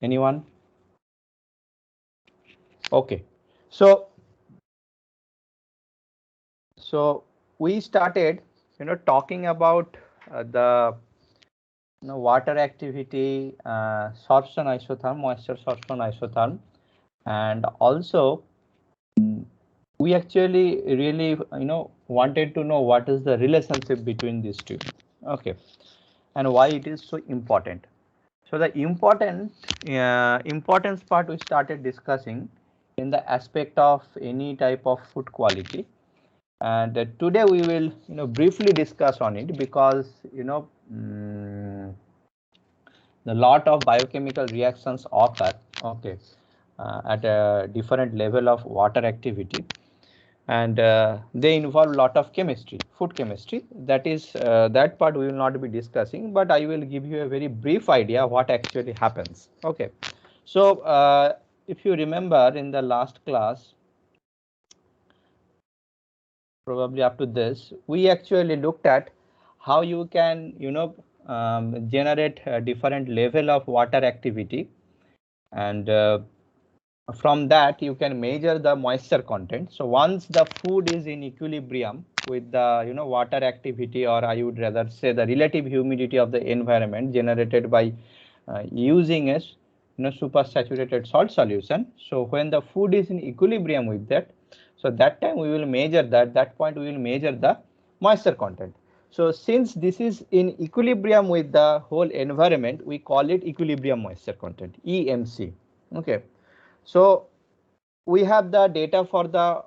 Anyone? Okay. So we started, talking about the water activity, sorption isotherm, moisture sorption isotherm, and also we actually really wanted to know what is the relationship between these two. Okay, and why it is so important. So the importance part we started discussing in the aspect of any type of food quality, and today we will briefly discuss on it because the lot of biochemical reactions occur, okay, at a different level of water activity, and they involve a lot of chemistry, food chemistry. That is that part we will not be discussing, but I will give you a very brief idea what actually happens. Okay, so if you remember in the last class, probably up to this, we actually looked at how you can generate a different level of water activity, and from that you can measure the moisture content. So once the food is in equilibrium with the water activity, or I would rather say the relative humidity of the environment generated by using a supersaturated salt solution. So when the food is in equilibrium with that, so that time we will measure that point we will measure the moisture content. So since this is in equilibrium with the whole environment, we call it equilibrium moisture content, EMC. Okay, so we have the data for the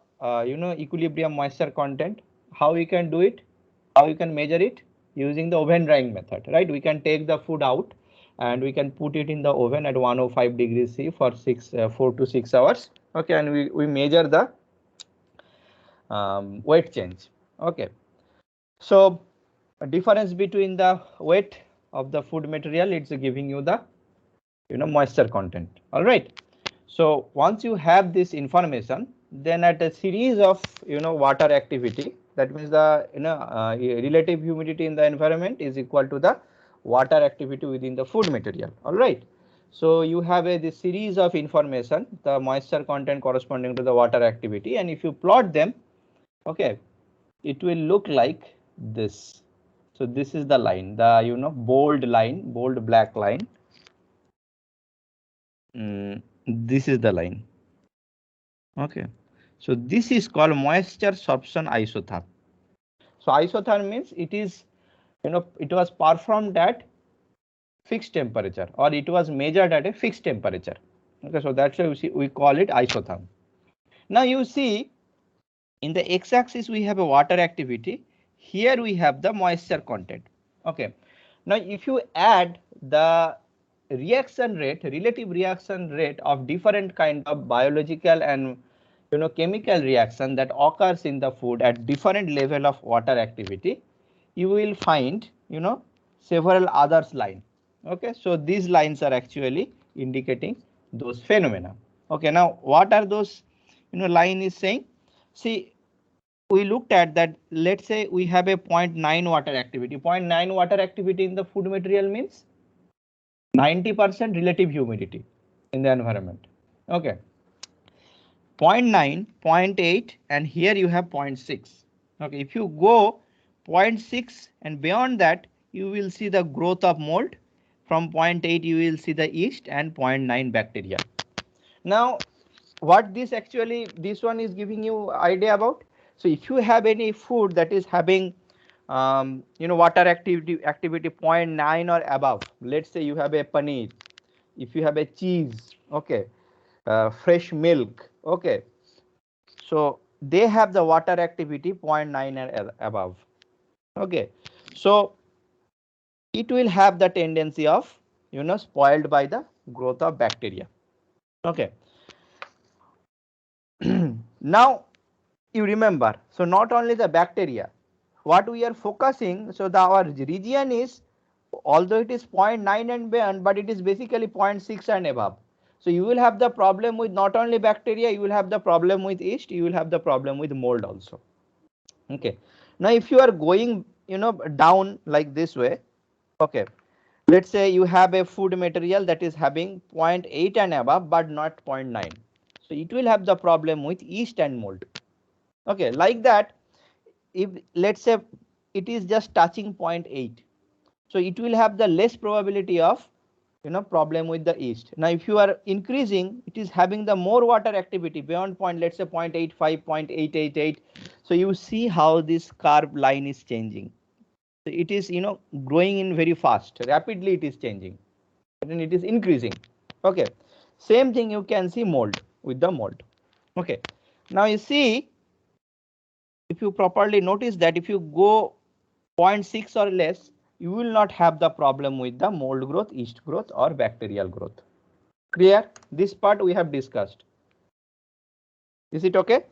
equilibrium moisture content. How we can do it? How you can measure it? Using the oven drying method, right? We can take the food out and we can put it in the oven at 105 degrees C for 4 to 6 hours. Okay, and we measure the weight change. Okay, so a difference between the weight of the food material, it's giving you the moisture content. All right. So once you have this information, then at a series of water activity, that means the relative humidity in the environment is equal to the water activity within the food material. All right. So you have this series of information, the moisture content corresponding to the water activity, and if you plot them, okay, it will look like this. So this is the line, the bold line, bold black line. This is the line. Okay, so this is called moisture sorption isotherm. So isotherm means it is it was performed at fixed temperature, or it was measured at a fixed temperature. Okay, so that's why we call it isotherm. Now you see in the x-axis we have a water activity, here we have the moisture content. Okay, now if you add the reaction rate, relative reaction rate of different kind of biological and chemical reaction that occurs in the food at different level of water activity, you will find several others line. Okay, so these lines are actually indicating those phenomena. Okay, now what are those line is saying? See, we looked at that, let's say we have a 0.9 water activity. 0.9 water activity in the food material means 90% relative humidity in the environment. Okay, 0.9, 0.8, and here you have 0.6. Okay, if you go 0.6 and beyond that, you will see the growth of mold. From 0.8 you will see the yeast, and 0.9 bacteria. Now what this one is giving you idea about? So if you have any food that is having water activity 0.9 or above, let's say you have a paneer, if you have a cheese, okay, fresh milk, okay, so they have the water activity 0.9 and above. Okay, so it will have the tendency of spoiled by the growth of bacteria. Okay, now you remember, so not only the bacteria, what we are focusing, so our region is, although it is 0.9 and beyond, but it is basically 0.6 and above. So you will have the problem with not only bacteria, you will have the problem with yeast, you will have the problem with mold also. Okay, now if you are going down like this way, okay, Let's say you have a food material that is having 0.8 and above, but not 0.9. So it will have the problem with yeast and mold. Okay, like that, if let's say it is just touching 0.8, so it will have the less probability of problem with the yeast. Now if you are increasing, it is having the more water activity beyond point, let's say 0.85, 0.888. So you see how this curve line is changing. So it is growing in very fast, rapidly it is changing, and it is increasing. Okay, same thing you can see mold with the mold. Okay, now you see, if you properly notice that if you go 0.6 or less, you will not have the problem with the mold growth, yeast growth, or bacterial growth. Clear? This part we have discussed. Is it okay?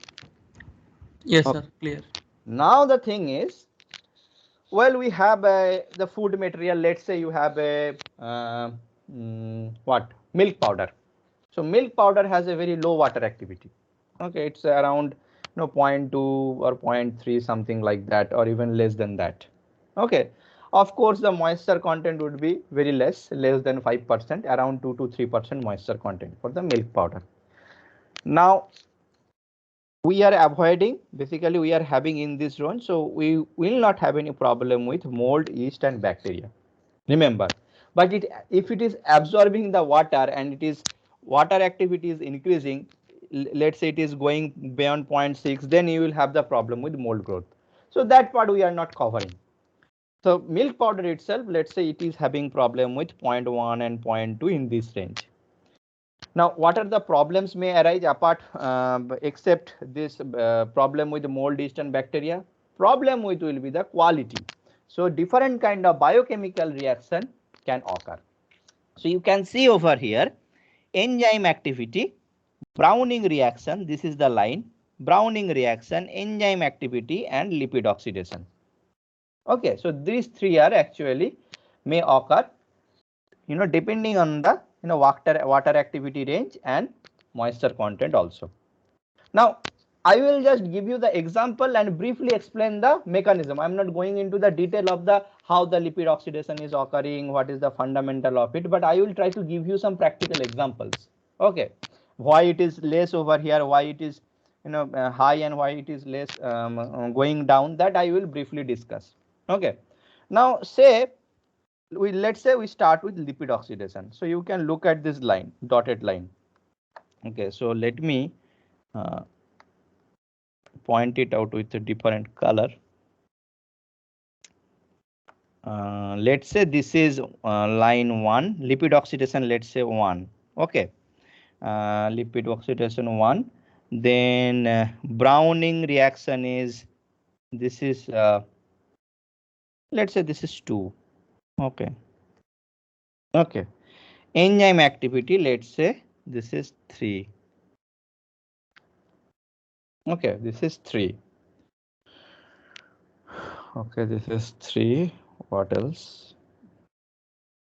Yes, Okay. sir. Clear. Now the thing is, well, we have the food material. Let's say you have a what, milk powder. So milk powder has a very low water activity. Okay, it's around 0.2 or 0.3, something like that, or even less than that. Okay, of course the moisture content would be very less than 5%, around 2 to 3% moisture content for the milk powder. Now we are avoiding, basically we are having in this zone, so we will not have any problem with mold, yeast and bacteria, remember. But if it is absorbing the water and it is water activity is increasing, let's say it is going beyond 0.6, then you will have the problem with mold growth. So that part we are not covering. So milk powder itself, let's say it is having problem with 0.1 and 0.2 in this range. Now what are the problems may arise apart except this problem with mold, yeast and bacteria? Problem with will be the quality. So different kind of biochemical reaction can occur. So you can see over here, enzyme activity, Browning reaction, this is the line, Browning reaction, enzyme activity and lipid oxidation. Okay, so these three are actually may occur, depending on the water activity range and moisture content also. Now I will just give you the example and briefly explain the mechanism. I am not going into the detail of the how the lipid oxidation is occurring, what is the fundamental of it, but I will try to give you some practical examples. Okay, why it is less over here, why it is high, and why it is less going down, that I will briefly discuss. Okay, now say let's say we start with lipid oxidation. So you can look at this line, dotted line. Okay, so let me uh, point it out with a different color. Let's say this is line 1, lipid oxidation, let's say 1. Okay, lipid oxidation 1. Then Browning reaction is, this is let's say this is 2. Okay, okay. Enzyme activity, let's say this is 3. Okay, this is 3. Okay, this is 3. What else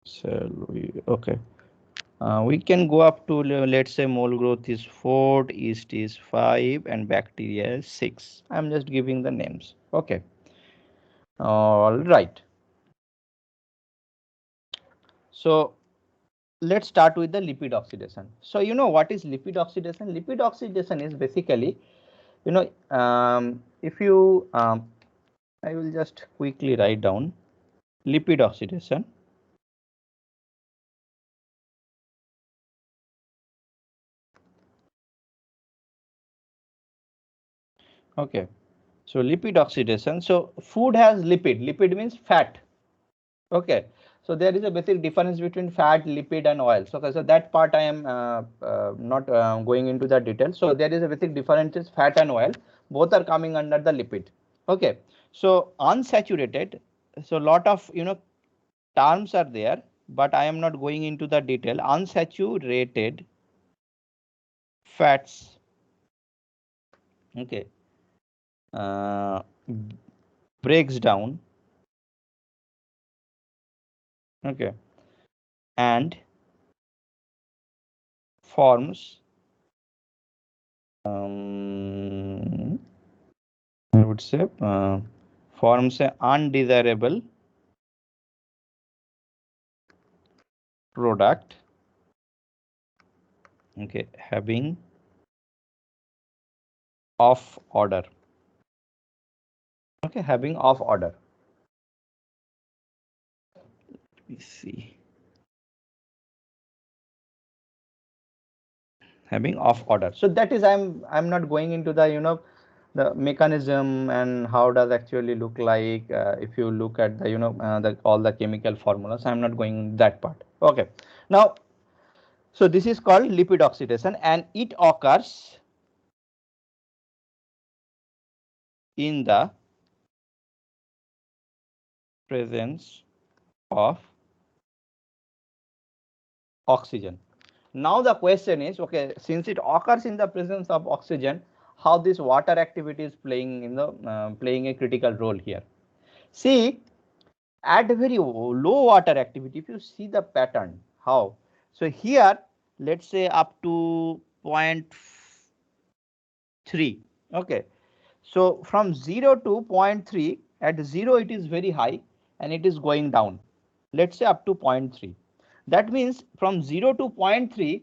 shall we? Okay, we can go up to, let's say mole growth is 4, yeast is 5, and bacteria is 6. I'm just giving the names. Okay, all right. So let's start with the lipid oxidation. So what is lipid oxidation? Lipid oxidation is basically, if you I will just quickly write down lipid oxidation. Okay, so lipid oxidation. So food has lipid. Lipid means fat. Okay, so there is a basic difference between fat, lipid, and oils. Okay, so that part I am not going into the details. So there is a basic difference is fat and oil. Both are coming under the lipid. Okay, so unsaturated. So lot of terms are there, but I am not going into the detail. Unsaturated fats. Okay, uh, breaks down. Okay, and forms. I would say forms a undesirable product, okay, having off order, okay, having off order. Let me see. Having off order. So that is, I'm not going into the the mechanism and how does actually look like. If you look at the all the chemical formulas, I'm not going that part. Okay. Now, so this is called lipid oxidation, and it occurs in the presence of oxygen. Now the question is, okay, since it occurs in the presence of oxygen, how this water activity is playing in the playing a critical role here. See, at very low water activity, if you see the pattern, how? So here, let's say up to 0.3. Okay. So from 0 to 0.3, at 0 it is very high and it is going down. Let's say up to 0.3. That means from 0 to 0.3,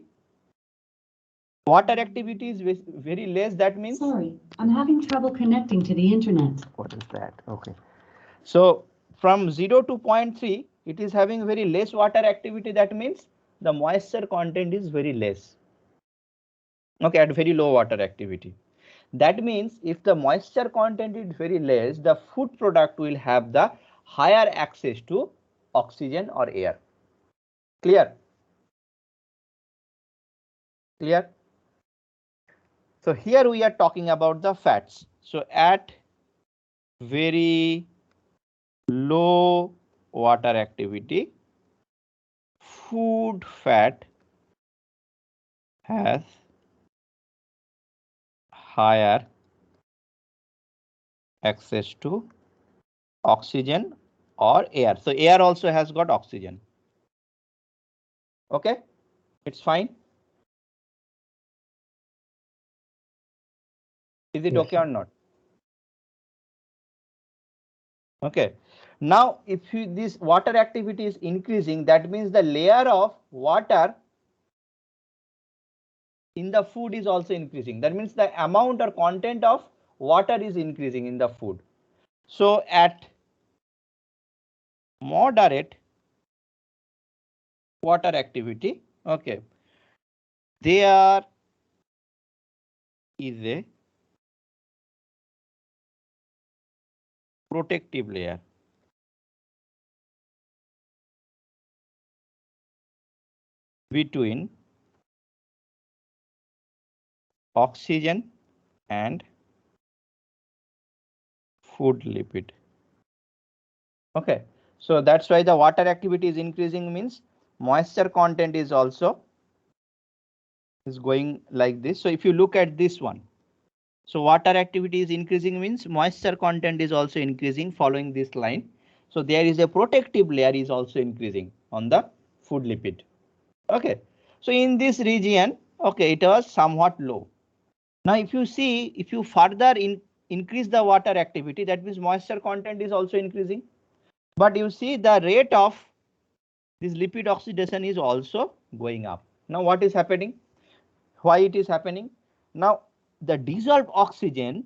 water activity is very less. That means, sorry, I'm having trouble connecting to the internet. What is that? Okay. So from 0 to 0.3, it is having very less water activity. That means the moisture content is very less. Okay, at very low water activity. That means if the moisture content is very less, the food product will have the higher access to oxygen or air. Clear? Clear? So here we are talking about the fats. So at very low water activity, food fat has higher access to oxygen or air. So air also has got oxygen. Okay, it's fine. Is it okay or not? Okay. Now, if this water activity is increasing, that means the layer of water in the food is also increasing. That means the amount or content of water is increasing in the food. So at moderate water activity, okay, there is a protective layer between oxygen and food lipid. Okay, so that's why the water activity is increasing, means moisture content is also going like this. So if you look at this one, so water activity is increasing means moisture content is also increasing following this line. So there is a protective layer is also increasing on the food lipid. Okay, so in this region, okay, it was somewhat low. Now if you see, if you further increase the water activity, that means moisture content is also increasing. But you see the rate of this lipid oxidation is also going up. Now what is happening? Why it is happening? Now the dissolved oxygen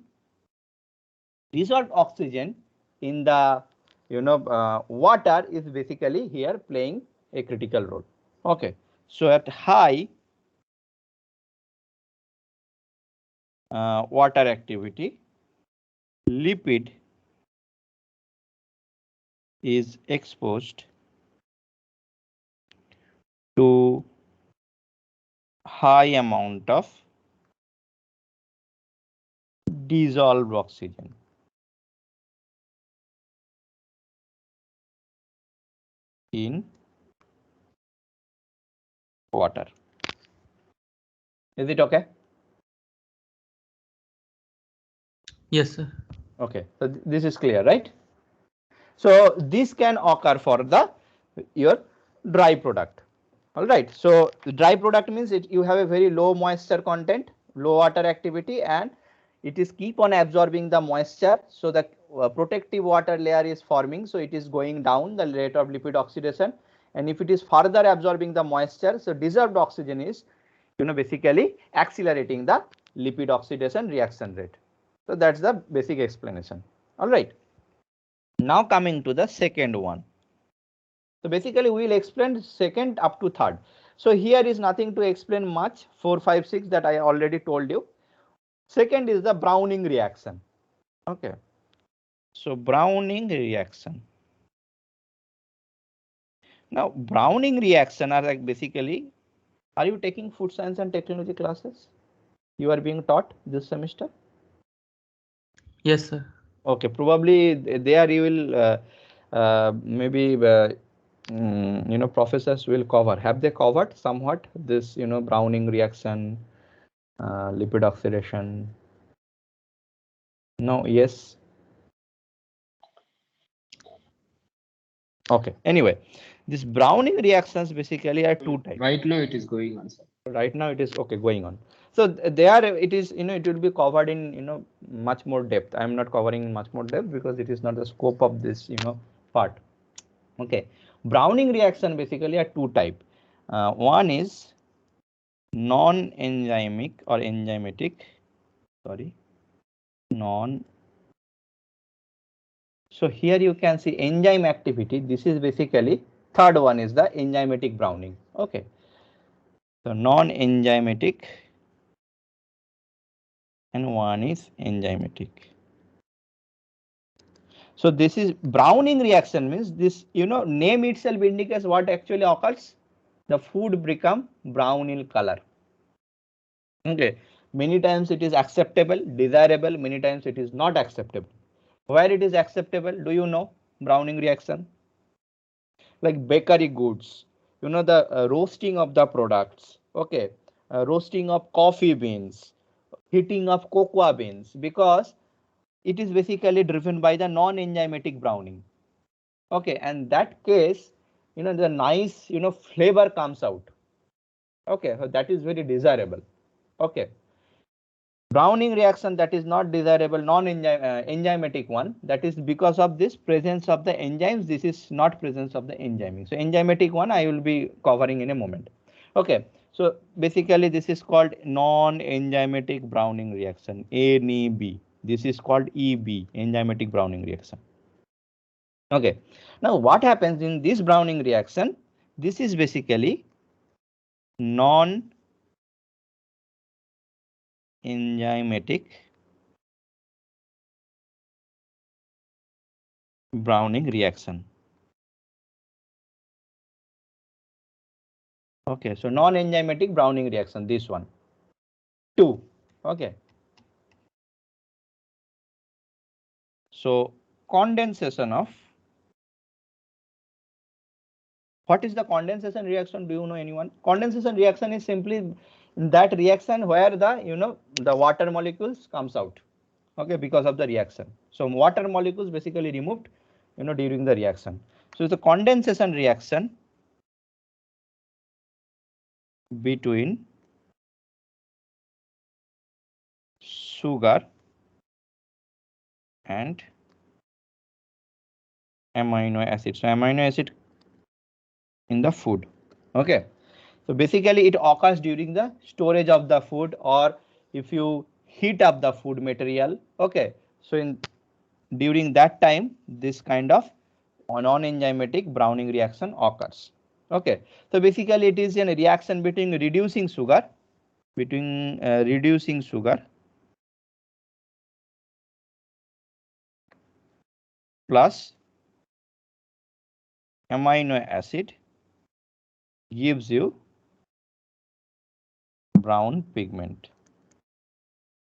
in the water is basically here playing a critical role. Okay, so at high water activity, lipid is exposed to high amount of dissolved oxygen. In water. Is it okay? Yes, sir. Okay, so this is clear, right? So this can occur for the your dry product. All right. So the dry product means you have a very low moisture content, low water activity, and it is keep on absorbing the moisture. So the protective water layer is forming. So it is going down the rate of lipid oxidation, and if it is further absorbing the moisture, so dissolved oxygen is, basically accelerating the lipid oxidation reaction rate. So that's the basic explanation. All right. Now coming to the second one. So basically we will explain second up to third. So here is nothing to explain much. 4, 5, 6 that I already told you. Second is the Browning reaction. Okay. So Browning reaction. Now Browning reaction are like basically, are you taking food science and technology classes? You are being taught this semester? Yes, sir. Okay, probably there you will maybe professors will cover. Have they covered somewhat this Browning reaction, lipid oxidation? No, yes. Okay, anyway, this Browning reactions basically are two types. Right now it is going on, sir. Right now it is okay going on. So there it is, it will be covered in much more depth. I am not covering in much more depth because it is not the scope of this part. Okay, Browning reaction basically are two type. One is non-enzymic or enzymatic, sorry, non. So here you can see enzyme activity. This is basically third one is the enzymatic Browning. Okay, so non-enzymatic and one is enzymatic. So this is Browning reaction means this, name itself indicates what actually occurs. The food become brown in color. Okay, many times it is acceptable, desirable, many times it is not acceptable. Where it is acceptable, do you know Browning reaction? Like bakery goods, the roasting of the products, okay, roasting of coffee beans, heating of cocoa beans, because it is basically driven by the non-enzymatic Browning. Okay, and that case, the nice, flavor comes out. Okay, so that is very desirable. Okay, Browning reaction that is not desirable, non-enzymatic one, that is because of this presence of the enzymes. This is not presence of the enzyme. So enzymatic one I will be covering in a moment. Okay, so basically this is called non-enzymatic Browning reaction, NEB. This is called EB, enzymatic Browning reaction. Okay, now what happens in this Browning reaction? This is basically non-enzymatic Browning reaction. Okay, so non-enzymatic Browning reaction, this one. 2. Okay. So condensation of, what is the condensation reaction? Do you know anyone? Condensation reaction is simply that reaction where the the water molecules comes out. Okay, because of the reaction. So water molecules basically removed during the reaction. So it's a condensation reaction between sugar and amino acid. So amino acid in the food. Okay, so basically it occurs during the storage of the food, or if you heat up the food material. Okay, so during that time this kind of non-enzymatic Browning reaction occurs. Okay, so basically it is a reaction between reducing sugar plus amino acid gives you brown pigment.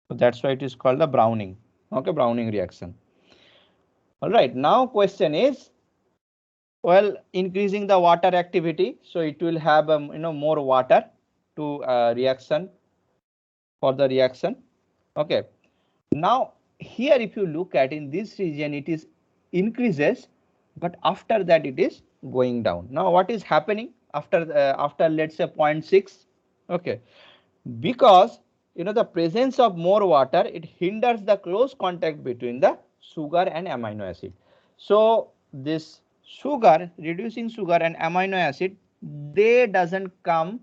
So that's why it is called the Browning. Okay, Browning reaction. All right, now question is, well, increasing the water activity, so it will have more water to reaction for the reaction. Okay, now here if you look at in this region it is increases, but after that it is going down. Now what is happening after let's say 0.6? Okay, because the presence of more water, it hinders the close contact between the sugar and amino acid. So this sugar, reducing sugar and amino acid, they doesn't come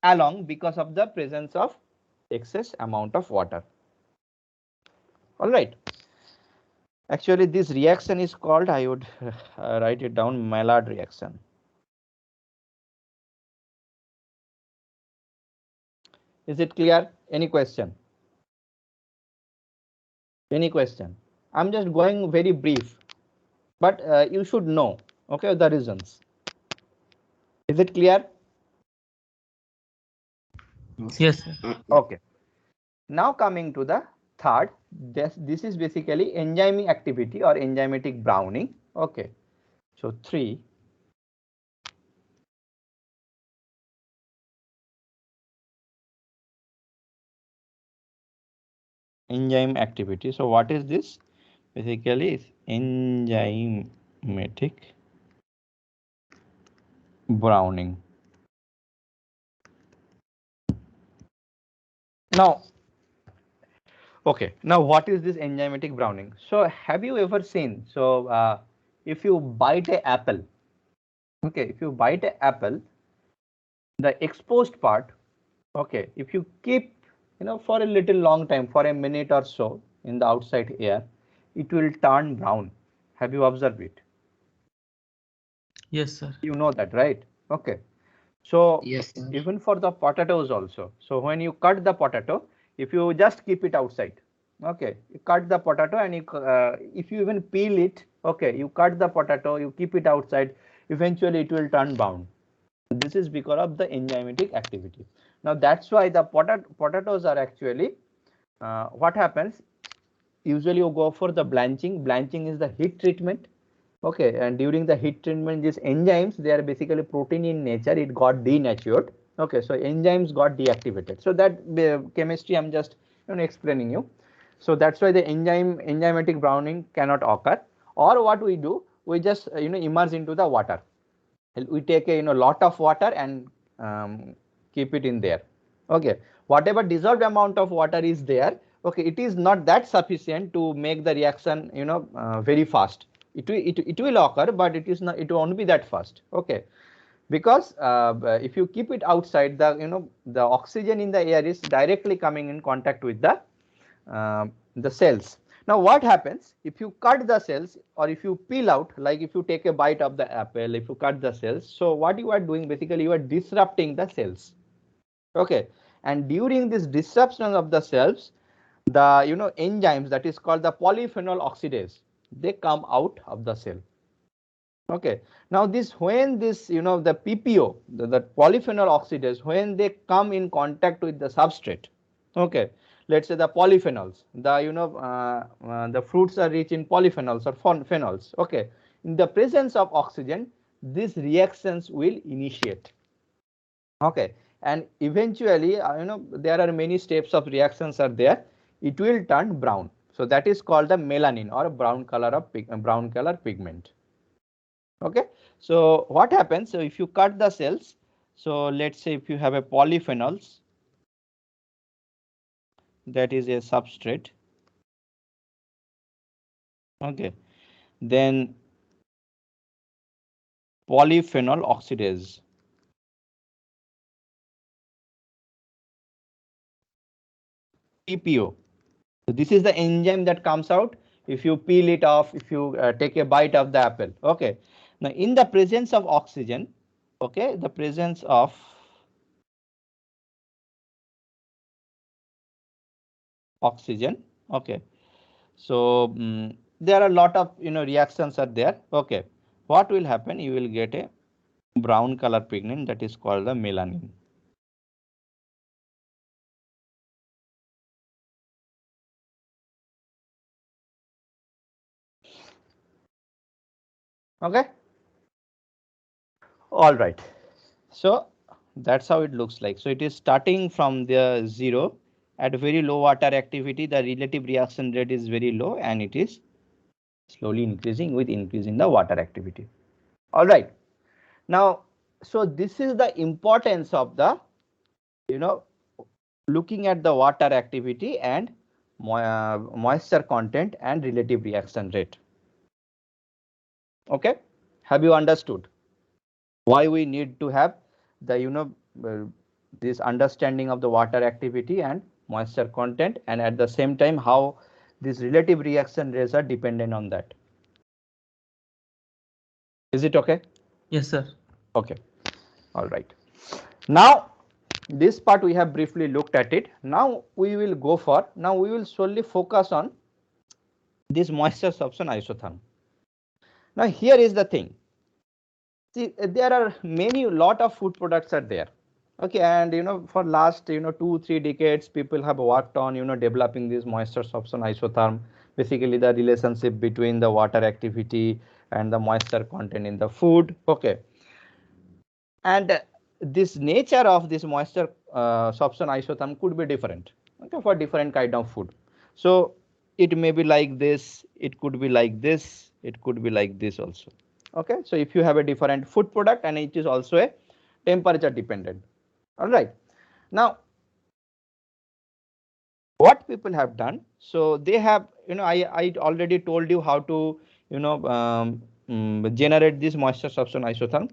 along because of the presence of excess amount of water. All right. Actually, this reaction is called, I would write it down, Maillard reaction. Is it clear? Any question? Any question? I'm just going very brief, but you should know, okay, the reasons. Is it clear? Yes, sir. Okay. Now coming to the third, this is basically enzyme activity or enzymatic browning. Okay. So 3. Enzyme activity. So what is this? Basically it's enzymatic browning. Now, okay, now what is this enzymatic browning? So have you ever seen, so if you bite an apple, okay, if you bite an apple, the exposed part, okay, if you keep, for a little long time, for a minute or so in the outside air, it will turn brown. Have you observed it? Yes, sir. You know that, right? Okay. So Yes, sir. even for the potatoes also. So when you cut the potato, if you just keep it outside, okay, you cut the potato and if you even peel it, okay, you cut the potato, you keep it outside, eventually it will turn brown. This is because of the enzymatic activity. Now that's why the potatoes are actually, what happens, usually you go for the blanching. Blanching is the heat treatment. Okay, and during the heat treatment, these enzymes, they are basically protein in nature, it got denatured. Okay, so enzymes got deactivated. So that chemistry I'm just explaining you. So that's why the enzymatic browning cannot occur. Or what we do, we just immerse into the water. We take a lot of water and keep it in there. Okay, whatever dissolved amount of water is there, okay, it is not that sufficient to make the reaction very fast. It will occur, but it is not, it won't be that fast. Okay, because if you keep it outside, the oxygen in the air is directly coming in contact with the cells. Now what happens if you cut the cells, or if you peel out, like if you take a bite of the apple, if you cut the cells, so what you are doing, basically you are disrupting the cells. Okay, and during this disruption of the cells, the enzymes, that is called the polyphenol oxidase, they come out of the cell. Okay, now this, when this the PPO, the polyphenol oxidase, when they come in contact with the substrate, okay, let's say the polyphenols, the fruits are rich in polyphenols or phenols. Okay, in the presence of oxygen, these reactions will initiate. Okay, and eventually there are many steps of reactions are there, it will turn brown. So that is called the melanin, or brown color pigment. Okay, so what happens, so if you cut the cells, so let's say if you have a polyphenols, that is a substrate, okay, then polyphenol oxidase, PPO. So this is the enzyme that comes out if you peel it off, if you take a bite of the apple. Okay, now in the presence of oxygen, okay, the presence of oxygen, okay, so there are a lot of reactions are there. Okay, what will happen, you will get a brown color pigment, that is called the melanin. Okay, all right, so that's how it looks like. So it is starting from the 0 at very low water activity, the relative reaction rate is very low, and it is slowly increasing with increase in the water activity. All right, now, so this is the importance of the looking at the water activity and moisture content and relative reaction rate. Okay, Have you understood why we need to have the this understanding of the water activity and moisture content, and at the same time how these relative reaction rates are dependent on that? Is it okay? Yes, sir. Okay. All right. Now this part we have briefly looked at it. Now we will solely focus on this moisture sorption isotherm. Now here is the thing. See, there are lot of food products are there. Okay, and for last 2-3 decades, people have worked on developing this moisture sorption isotherm. Basically, the relationship between the water activity and the moisture content in the food. Okay, and this nature of this moisture sorption isotherm could be different. Okay, for different kind of food. So it may be like this, it could be like this, it could be like this also. Okay, so if you have a different food product and it is also a temperature dependent. All right, now what people have done, so they have I already told you how to generate this moisture sorption isotherm.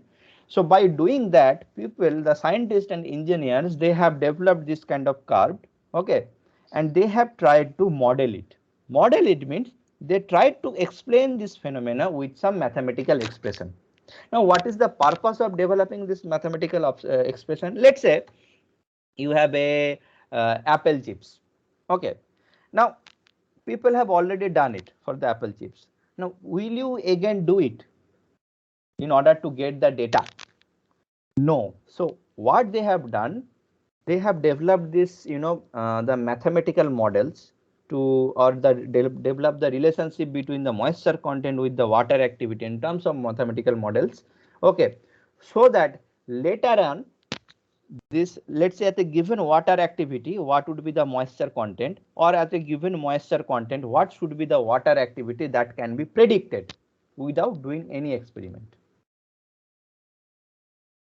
So by doing that, the scientists and engineers, they have developed this kind of curve. Okay, and they have tried to model it. Model it means they tried to explain this phenomena with some mathematical expression. Now what is the purpose of developing this mathematical expression? Let's say you have a apple chips. Okay, now people have already done it for the apple chips. Now will you again do it in order to get the data? No. So what they have done, they have developed this the mathematical models to, or develop the relationship between the moisture content with the water activity in terms of mathematical models. Okay, so that later on, this, let's say at a given water activity, what would be the moisture content, or at a given moisture content, what should be the water activity, that can be predicted without doing any experiment.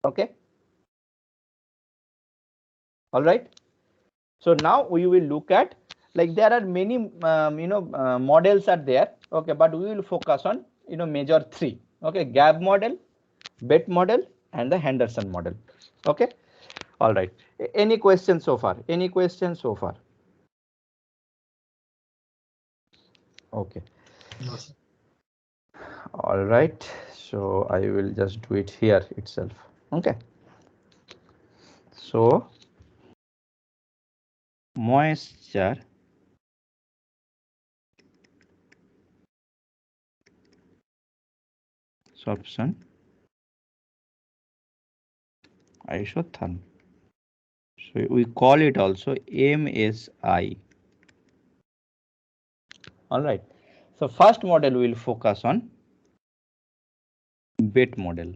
Okay, all right. So now we will look at, like, there are many models are there. Okay, but we will focus on major three. Okay, Gabb model, Bett model, and the Henderson model. Okay, all right. Any questions so far? Any questions so far? Okay. No, sir. All right, so I will just do it here itself. Okay, so moisture sorption isotherm, so we call it also MSI. All right, so first model will focus on Bett model.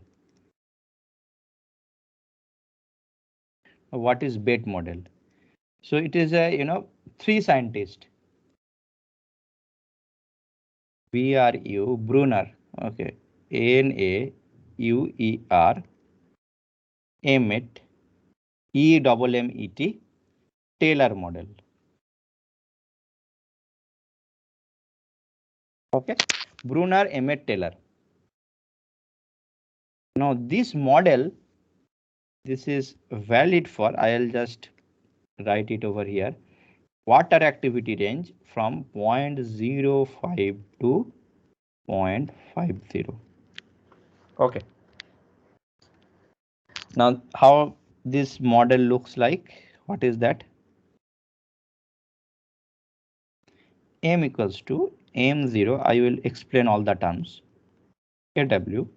What is Bett model? So it is a three scientists, Brunner, okay, Nauer, Emmett, EMMET, Taylor model. Okay, Brunner, Emmett, Taylor. Now this model, this is valid for, I'll just write it over here, water activity range from 0.05 to 0.50. Okay, now how this model looks like, what is that? M equals to M0, I will explain all the terms. AW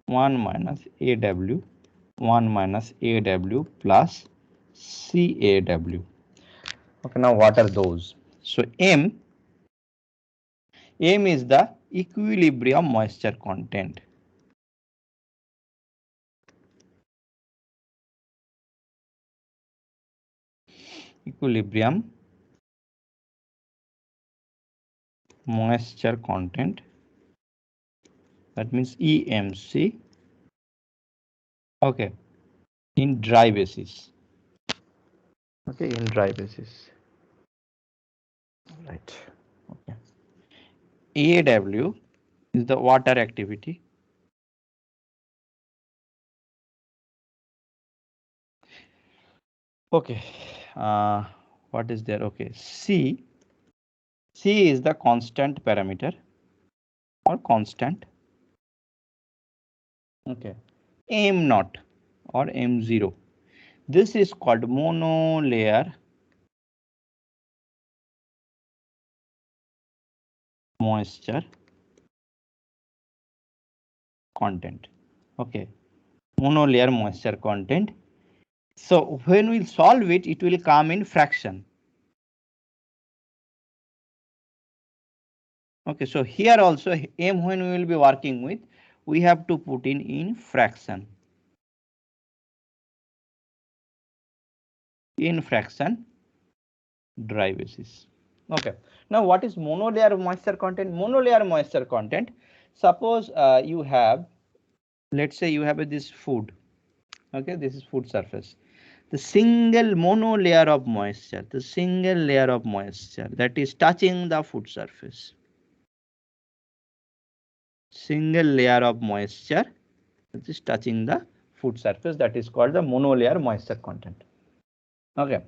1 minus AW 1 minus AW plus CAW. Okay, now what are those? So M is the equilibrium moisture content. Equilibrium moisture content, that means EMC. Okay, in dry basis. Okay, in dry basis. Right. Okay. AW is the water activity. Okay, what is there? Okay, C is the constant parameter or constant. Okay, M naught or M0. This is called monolayer moisture content. Okay, monolayer moisture content. So when we solve it, it will come in fraction. Okay, so here also M when we will be working with, we have to put in fraction. In fraction dry basis. Okay, now what is monolayer moisture content? Monolayer moisture content, suppose you have, let's say you have this food. Okay, this is food surface. The single monolayer of moisture, the single layer of moisture that is touching the food surface. Single layer of moisture that is touching the food surface, that is called the monolayer moisture content. Okay,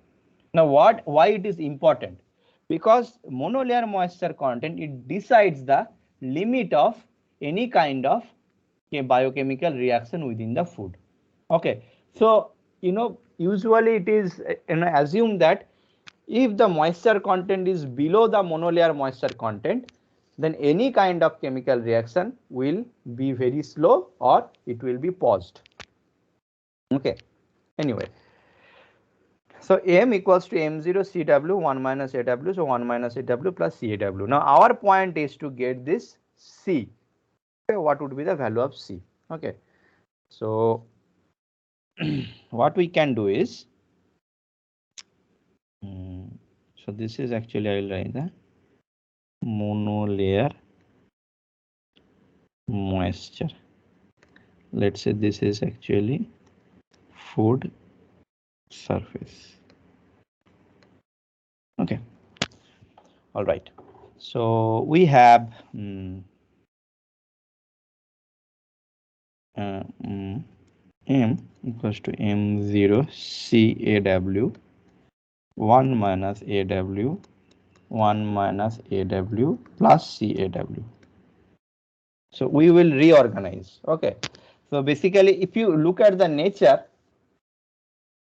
now why it is important? Because monolayer moisture content, it decides the limit of any kind of biochemical reaction within the food. Okay, so usually it is assumed that if the moisture content is below the monolayer moisture content, then any kind of chemical reaction will be very slow or it will be paused. Okay, anyway, so M equals to M0 CW 1 minus AW, so 1 minus AW plus CAW. Now our point is to get this C. Okay, what would be the value of C? Okay, so what we can do is, so this is actually, I will write the monolayer moisture. Let's say this is actually food surface. Okay, all right, so we have M equals to M0 CAW 1 minus AW 1 minus AW plus CAW. So we will reorganize. Okay, so basically if you look at the nature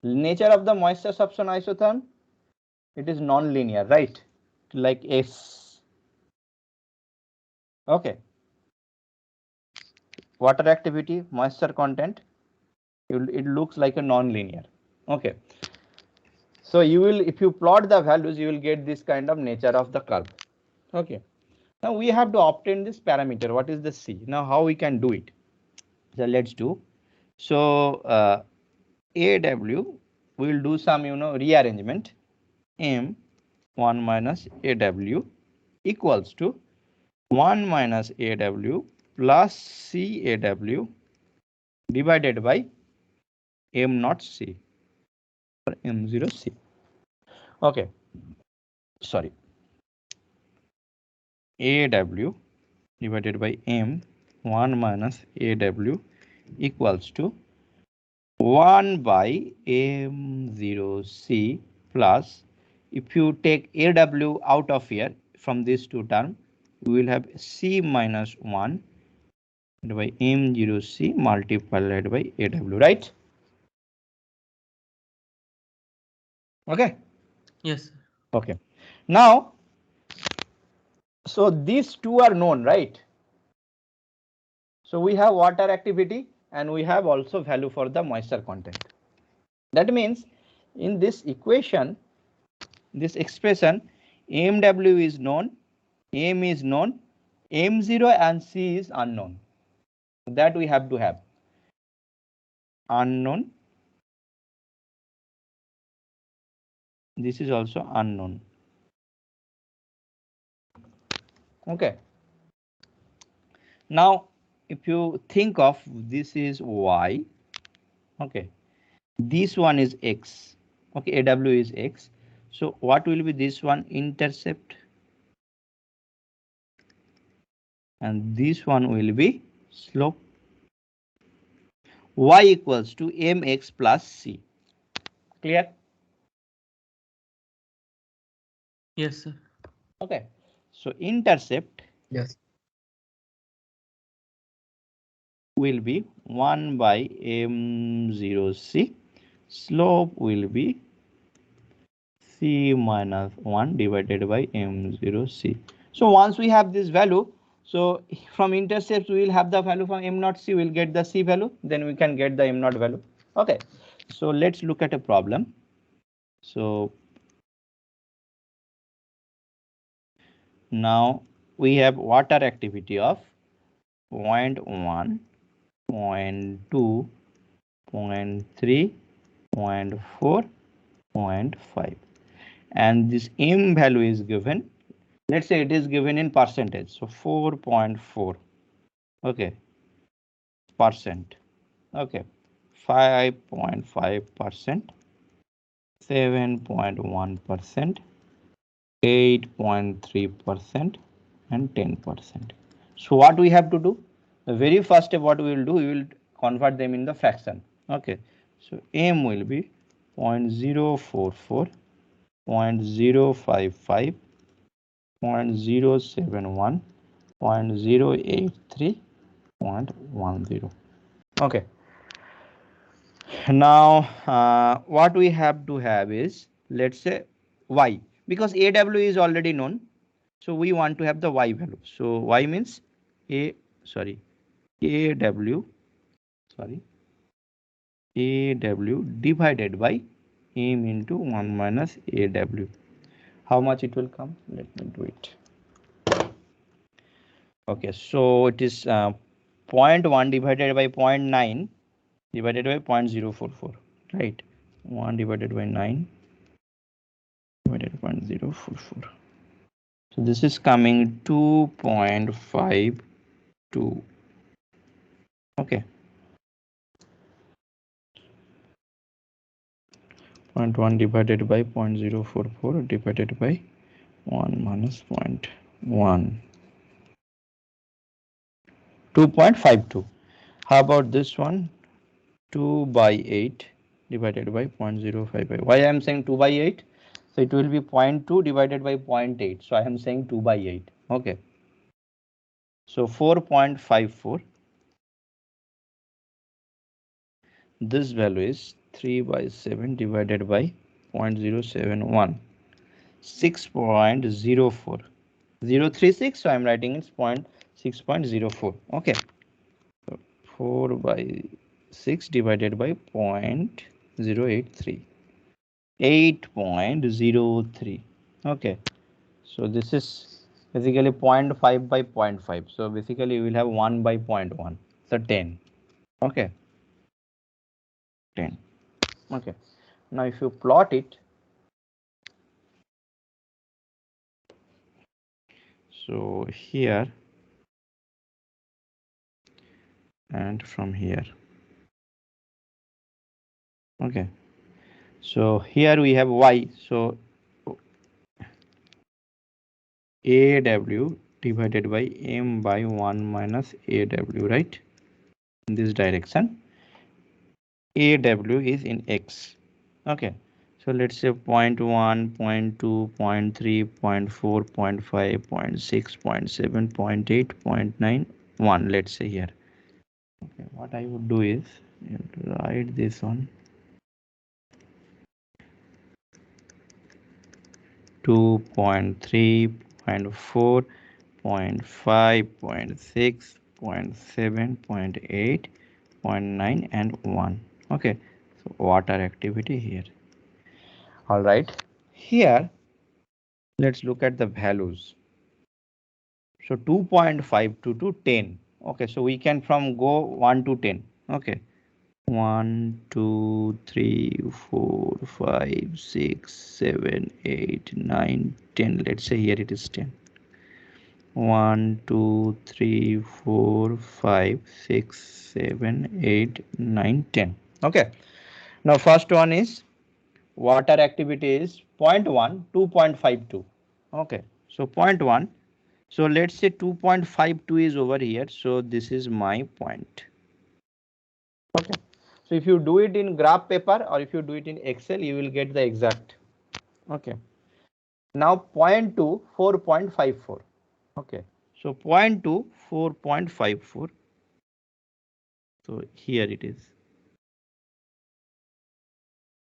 of the moisture sorption isotherm, it is non-linear, right? Like S. Okay, water activity, moisture content, it looks like a non-linear. Okay, so you will, if you plot the values, you will get this kind of nature of the curve. Okay, now we have to obtain this parameter. What is the C? Now how we can do it? So let's do. So AW, we will do some rearrangement. M 1 minus AW equals to 1 minus AW plus CAW divided by M naught C or M0 C. Okay, sorry, AW divided by M 1 minus AW equals to 1 by M0 C plus, if you take AW out of here from these two terms, we will have C minus 1 by M0 C multiplied by AW, right? Okay. Yes. Okay. Now, so these two are known, right? So we have water activity and we have also value for the moisture content. That means in this equation, this expression, MW is known, M is known, M0 and C is unknown. That we have to have. Unknown. This is also unknown. Okay. Now, if you think of, this is Y. Okay. This one is X. Okay, AW is X. So what will be this one? Intercept. And this one will be slope. Y equals to mx plus c. Clear? Yes, sir. Okay, so intercept Yes. will be 1 by m0c. Slope will be c minus 1 divided by m0c. So once we have this value, so from intercepts we will have the value from m0 c, we'll get the c value, then we can get the m0 value. Okay, so let's look at a problem. So now we have water activity of 0.1, 0.2, 0.3, 0.4, 0.5, and this m value is given. Let's say it is given in percentage, so 4.4. Okay, percent. Okay, 5.5%, 7.1%, 8.3%, and 10%. So what we have to do? The very first step, what we will do, we will convert them in the fraction. Okay, so m will be 0.044, 0.055, 0.071, 0.083, 0.10. Okay, now what we have to have is, let's say y, because aw is already known, so we want to have the y value. So y means aw divided by m into 1 minus aw. How much it will come? Let me do it. Okay, so it is 0.1 divided by 0.9 divided by 0.044, right? 1 divided by 9 divided by 0.044. So this is coming 2.52. Okay. 0.1 divided by 0.044 divided by 1 minus 0.1. 2.52. How about this one? 2 by 8 divided by 0.055. Why I am saying 2 by 8? So it will be 0.2 divided by 0.8. So I am saying 2 by 8. Okay. So 4.54. This value is 3 by 7 divided by 0.071. 6.04. 036. So I am writing it 6.04. Okay. So 4 by 6 divided by 0.083. 8.03. Okay, so this is basically 0.5 by 0.5. So basically we will have 1 by 0.1. So 10. Okay, 10. Okay, now if you plot it, so here and from here. Okay, so here we have y. So aw divided by m by 1 minus aw, right? In this direction. AW is in X. Okay, so let's say 0.1, 0.2, 0.3, 0.4, 0.5, 0.6, 0.7, 0.8, 0.9, 1. Let's say here. Okay, what I would do is write this on 2.3, 0.4, 0.5, 0.6, 0.7, 0.8, 0.9, and 1. Okay, so water activity here. All right, here let's look at the values. So 2.52 to 10. Okay, so we can from go 1 to 10. Okay, 1, 2, 3, 4, 5, 6, 7, 8, 9, 10. Let's say here it is 10. 1, 2, 3, 4, 5, 6, 7, 8, 9, 10. Okay, now first one is water activity is 0.1, 2.52. Okay, so 0.1. So let's say 2.52 is over here. So this is my point. Okay, so if you do it in graph paper or if you do it in Excel, you will get the exact. Okay, Now 0.2, 4.54. Okay, so 0.2, 4.54. So here it is.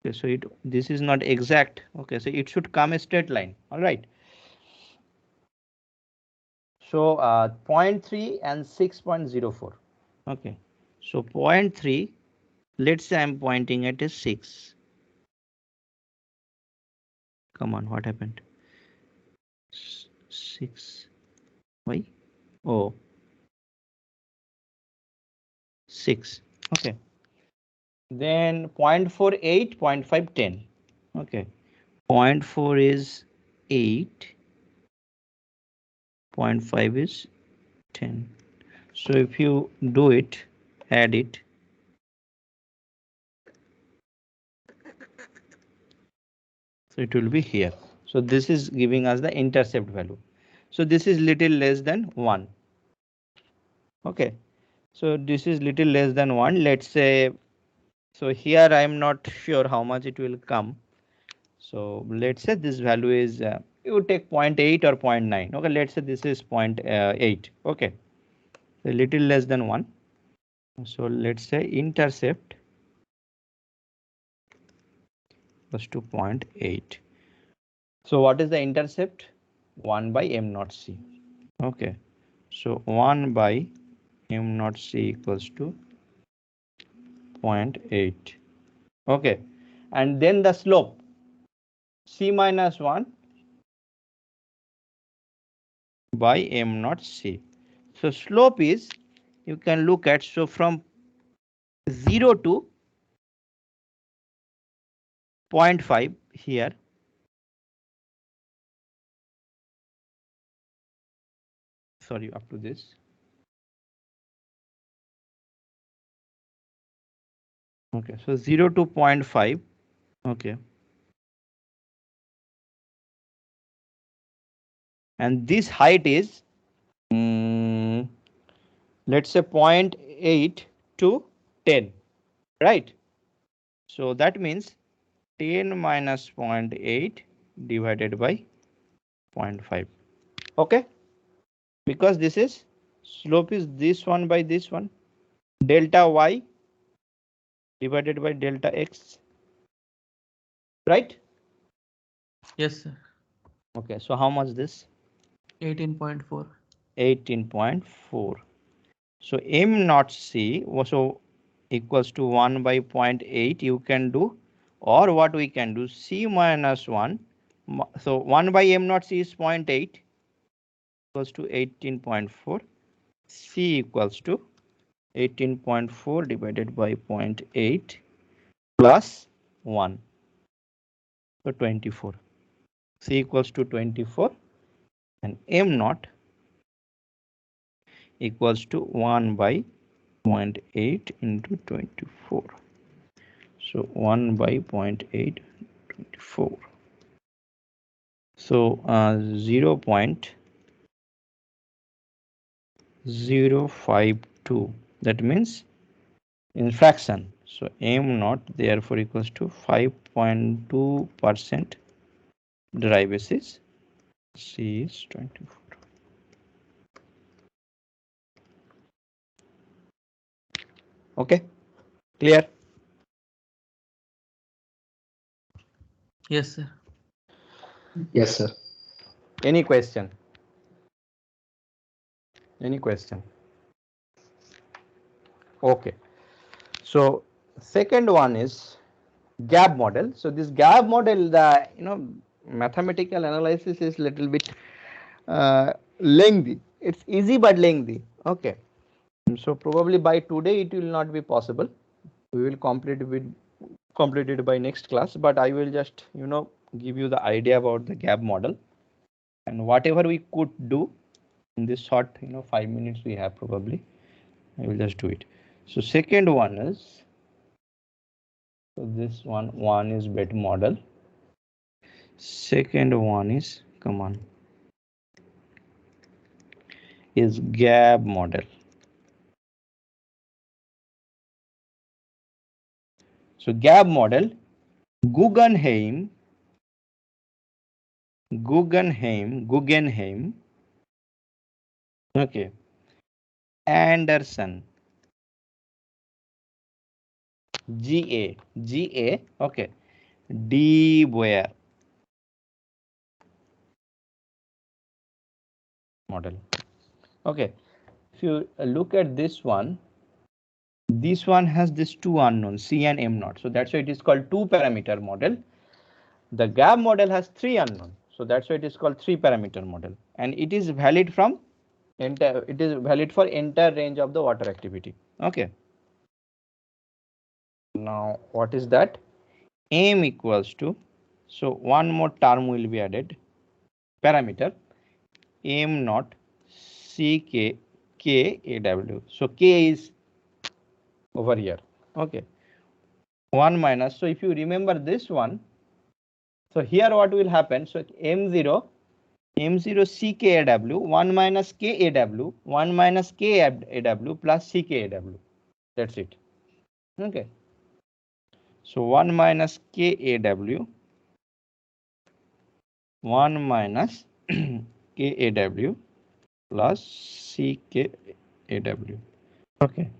Okay, so this is not exact. Okay, so it should come a straight line. All right. So 0.3 and 6.04. Okay, so 0.3. Let's say I'm pointing at a 6. Come on, what happened? 6. Why? Oh, 6. Okay. Then 0.48, 0.5, 10. Okay. 0.4 is 8. 0.5 is 10. So if you do it, add it. So it will be here. So this is giving us the intercept value. So this is little less than 1. Okay. So this is little less than 1. Let's say, so here I am not sure how much it will come. So let's say this value is, you take 0.8 or 0.9. Okay, let's say this is 0.8. Okay, a little less than 1. So let's say intercept was to 0.8. So what is the intercept? 1 by m naught c. Okay, so 1 by m naught c equals to 0.8. Okay, and then the slope c minus 1 by m naught c. So slope is, you can look at, so from 0 to 0.5 here. Sorry, up to this. Okay, so 0 to 0.5. Okay. And this height is, let's say 0.8 to 10, right? So that means 10 minus 0.8 divided by 0.5. Okay, because this is, slope is this one by this one, delta y divided by delta x, right? Yes, sir. Okay, so how much this? 18.4. 18.4. So m naught c also equals to 1 by 0.8 you can do, or what we can do, c minus 1. So 1 by m naught c is 0.8 equals to 18.4. C equals to 18.4 divided by 0.8 plus 1. So 24. C equals to 24 and m naught equals to 1 by 0.8 into 24. So 1 by 0.8, 24. So 0.052. That means in fraction. So m naught therefore equals to 5.2% dry basis. C is 24. Okay, clear? Yes, sir. Yes, sir. Any question? Any question? Okay. So second one is gap model. So this gap model, the mathematical analysis is little bit lengthy. It's easy but lengthy. Okay. So probably by today it will not be possible. We will complete it by next class. But I will just give you the idea about the gap model, and whatever we could do in this short 5 minutes we have, probably I will just do it. So second one is, so this one is bet model. Second one is, come on, is gap model. So gap model, Guggenheim Guggenheim, okay, Anderson, Ga, okay, De Boer model. Okay, if you look at this one has this two unknowns, C and M naught. So that's why it is called two parameter model. The GAP model has three unknowns. So that's why it is called three parameter model. And it is valid from it is valid for entire range of the water activity. Okay. Now what is that? M equals to, so one more term will be added, parameter M naught Ck Kaw. So K is over here. Okay. 1 minus. So if you remember this one, so here what will happen? So M0 Ckaw 1 minus Kaw 1 minus Kaw plus Ckaw. That's it. Okay. So 1 minus Kaw 1 minus Kaw plus Ckaw. Okay.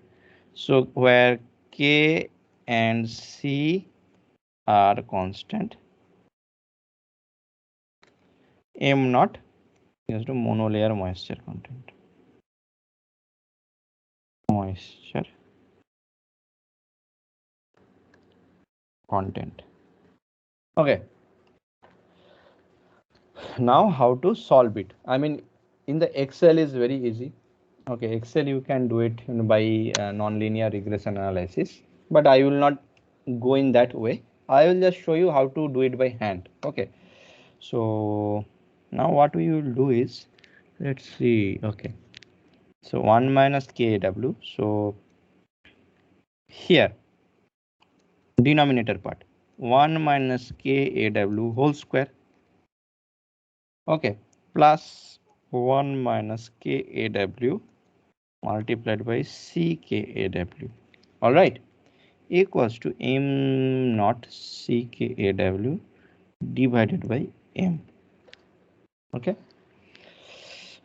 So where K and C are constant, M naught is to monolayer moisture content. Moisture content. Okay. Now how to solve it? I mean, in the Excel is very easy. Okay, Excel you can do it by nonlinear regression analysis, but I will not go in that way. I will just show you how to do it by hand. Okay, so now what we will do is, let's see. Okay, so 1 minus Kaw. So here denominator part 1 minus Kaw whole square. Okay, plus 1 minus Kaw multiplied by Ckaw. All right, equals to M naught Ckaw divided by M. Okay.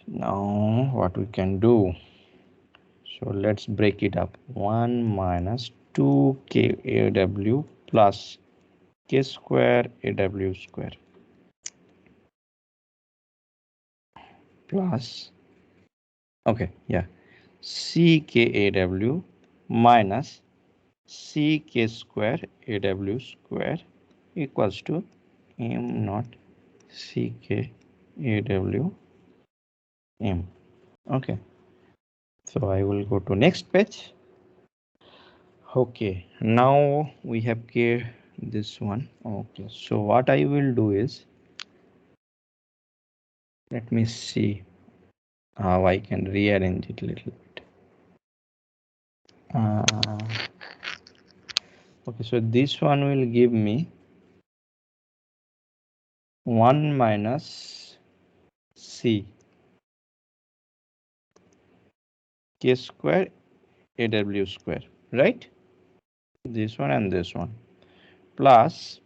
Now what we can do? So let's break it up. 1 minus 2 Kaw plus K square Aw square plus, okay, yeah, Ckaw minus Ck square Aw square equals to M naught Ckaw M. Okay, so I will go to next page. Okay, now we have K this one. Okay, so what I will do is, let me see how I can rearrange it a little bit. Okay, so this one will give me 1 minus C K square Aw square, right? This one and this one plus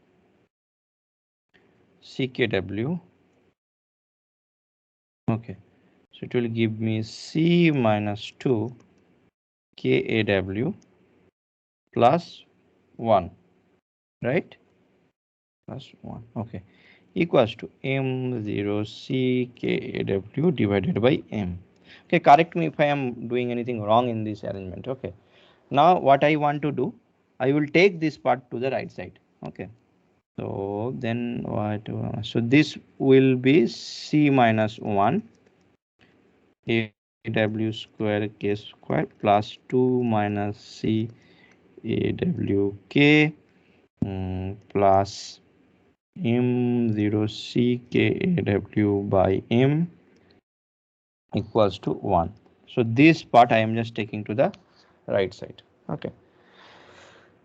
Ckw. Okay, so it will give me C minus 2 Kaw plus 1, right? Plus 1, okay, equals to M0 Ckaw divided by M. Okay, correct me if I am doing anything wrong in this arrangement. Okay, now what I want to do, I will take this part to the right side. Okay, so then what, so this will be C minus 1 Aw square K square plus 2 minus C Awk plus M0 Ckaw by M equals to 1. So this part I am just taking to the right side. Okay.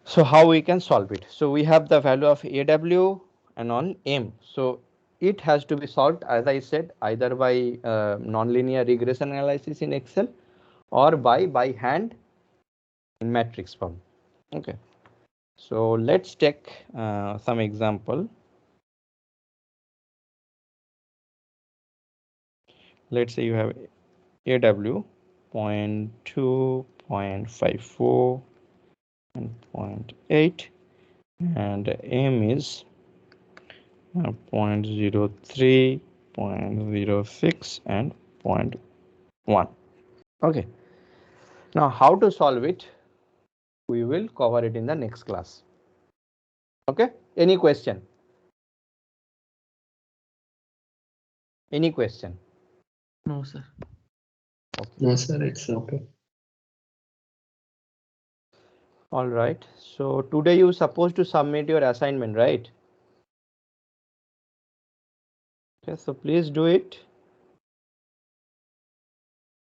So how we can solve it? So we have the value of Aw and on M. So it has to be solved, as I said, either by nonlinear regression analysis in Excel or by hand in matrix form. Okay. So let's take some example. let's say you have AW 0.2, 0.54 and 0.8 and M is 0.03, 0.06 and 0.1. Okay, now how to solve it we will cover it in the next class. Okay, any question? Any question? No, sir. Okay. No, sir, it's okay. All right, so today you supposed to submit your assignment, right? Okay, so please do it.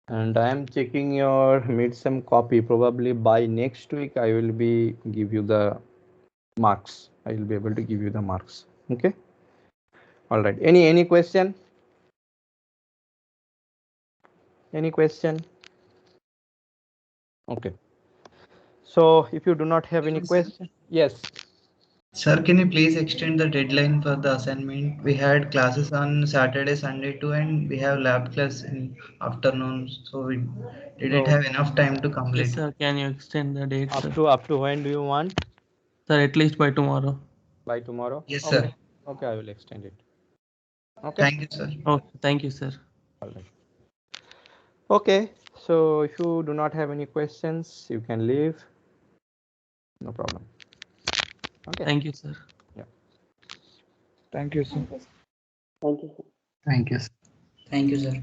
And I am checking your midsem copy. Probably by next week I will be give you the marks. I will be able to give you the marks. Okay. All right. Any question? Any question? Okay. So if you do not have any question, yes. Sir, can you please extend the deadline for the assignment? We had classes on Saturday, Sunday too, and we have lab class in afternoon, so we didn't So have enough time to Yes, complete. sir. Can you extend the date, sir? up to when do you want? Sir, at least by tomorrow. By tomorrow? Yes, Okay. sir. Okay, I will extend it. Okay. Thank you, sir. Oh, thank you, sir. All right. Okay. So if you do not have any questions, you can leave. No problem. Okay. Thank you, sir. Thank you, sir. Thank you, sir. Thank you, sir.